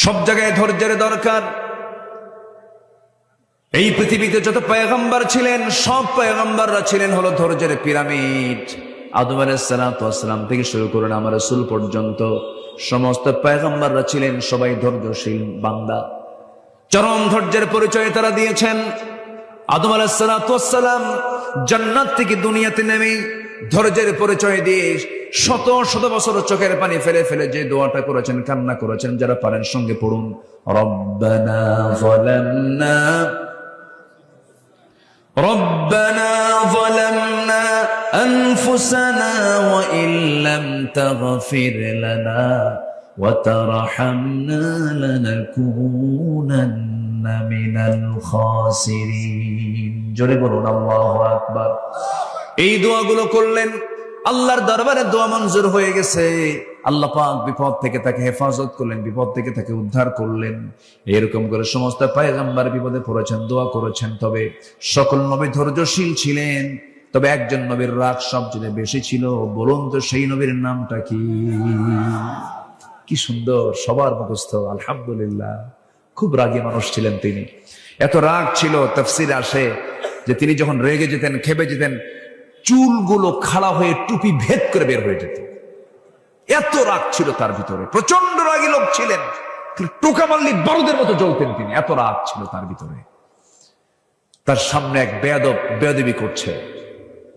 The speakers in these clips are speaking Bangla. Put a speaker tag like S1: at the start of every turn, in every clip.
S1: সব জায়গায় ধৈর্যের দরকার। এই পৃথিবীতে যত পয়গম্বর ছিলেন সব পয়গম্বররা ছিলেন হলো ধৈর্যের পিরামিড। আদম আলাইহিস সালাতু ওয়াস সালাম থেকে শুরু করে আমার রাসূল পর্যন্ত সমস্ত পয়গম্বররা ছিলেন সবাই ধৈর্যশীল বান্দা। চরম ধৈর্যের পরিচয় তারা দিয়েছেন। আদম আলাইহিস সালাতু ওয়াস সালাম জান্নাত থেকে দুনিয়াতে নেমে ধৈর্যের পরিচয় দিয়ে শত শত বছর চোখের পানি ফেলে ফেলে যে দোয়াটা করেছেন, কান্না করেছেন, যারা পারেন সঙ্গে পড়ুন, রব্বানা যালামনা আনফুসানা ওয়া ইল্লাম তাগফির লানা ওয়া তারহামনা লানাকুনান্না মিনাল খাসিরিন। জোরে বলুন আল্লাহু আকবার। এই দোয়াগুলো করলেন, আল্লাহর দরবারে দোয়া মঞ্জুর হয়ে গেছে। আল্লাহ পাক বিপদ থেকে তাকে হেফাজত করলেন, বিপদ থেকে তাকে উদ্ধার করলেন। এরকম করে সমস্ত পয়গম্বর বিপদে পড়েছেন, দোয়া করেছেন। তবে সকল নবী ধৈর্যশীল ছিলেন, তবে একজন নবীর রাগ সবচেয়ে বেশি ছিল। বলুন তো সেই নবীর নামটা কি? কি সুন্দর, সবার মুখস্থ, আলহামদুলিল্লাহ। খুব রাগী মানুষ ছিলেন তিনি। এত রাগ ছিল, তাফসীরে আসে যে তিনি যখন রেগে যেতেন, খেপে যেতেন, চুলগুলো খাড়া হয়ে টুপি ভেদ করে বের হয়ে যেত। এত রাগ ছিল তার ভিতরে। প্রচন্ড রাগী লোক ছিলেন, টোকা মারলে বারুদের মতো জ্বলতেন তিনি, এত রাগ ছিল তার ভিতরে। তার সামনে এক বেয়াদবি করছে,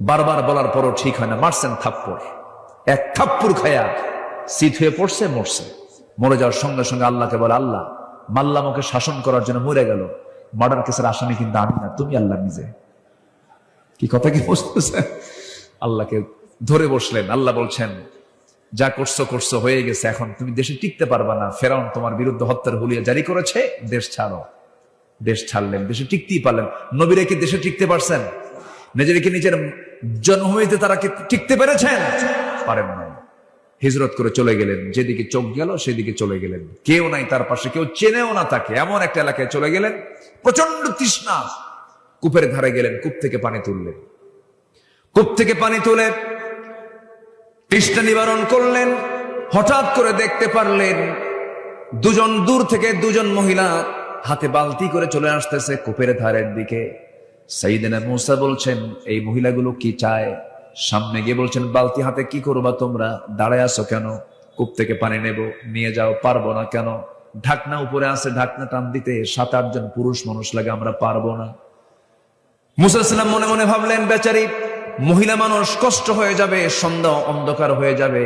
S1: বারবার বলার পরও ঠিক হয় না, মারছেন থাপ্পড়। এক থাপ্পড় খায়া শীত হয়ে পড়ছে, মরছে। মরে যাওয়ার সঙ্গে সঙ্গে আল্লাহকে বলে, আল্লাহ মারলাম, ওকে শাসন করার জন্য মরে গেল, মার্ডার কেসের আসামি কিন্তু আমি না, তুমি আল্লাহ নিজে। কি কথা কি বুঝতেছে? আল্লাহকে ধরে বসলেন। আল্লাহ বলছেন, যা করছো করছো, হয়ে গেছে, এখন তুমি দেশে টিকতে পারবা না। ফেরাউন তোমার বিরুদ্ধে হত্যার হুলিয়া জারি করেছে, দেশ ছাড়ো। দেশ ছাড়লেন, দেশে টিকতেই পারলেন। নবীরা কি দেশে টিকতে পারছেন? নিজেকে নিজের জন্মভূমিতে তারা কি টিকতে পেরেছেন? পারেন নাই। হিজরত করে চলে গেলেন, যেদিকে চোখ গেল সেদিকে চলে গেলেন। কেউ নাই তার পাশে, কেউ চেনেও না তাকে। এমন একটা এলাকায় চলে গেলেন, প্রচন্ড তৃষ্ণা। কূপের ধারে গেলেন, কূপ থেকে পানি তুললেন। কূপ থেকে পানি তুলে তৃষ্ণা নিবারণ করলেন। হঠাৎ করে দেখতে পারলেন দুজন দূর থেকে দুজন মহিলা হাতে বালতি করে চলে আসতেছে কূপের ধারের দিকে। সাইয়েদনা মূসা বলছেন, এই মহিলাগুলো কি চায়? সামনে গিয়ে বলছেন, বালতি হাতে কি করবা তোমরা? দাঁড়ায় আছো কেন? কূপ থেকে পানি নেব, নিয়ে যাও। পারবো না কেন? ঢাকনা উপরে আছে, ঢাকনা টান দিতে 7-8 জন পুরুষ মানুষ লাগে, আমরা পারবো না। মূসা আলাইহিস সালাম মনে মনে ভাবলেন, বেচারি মহিলা মানুষ, কষ্ট হয়ে যাবে, সন্ধ্যা অন্ধকার হয়ে যাবে।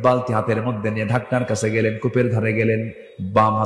S1: বালতি হাতের মধ্যে নিয়ে ঢাকনার কাছে গেলেন, কূপের ধারে গেলেন, বাম হাতে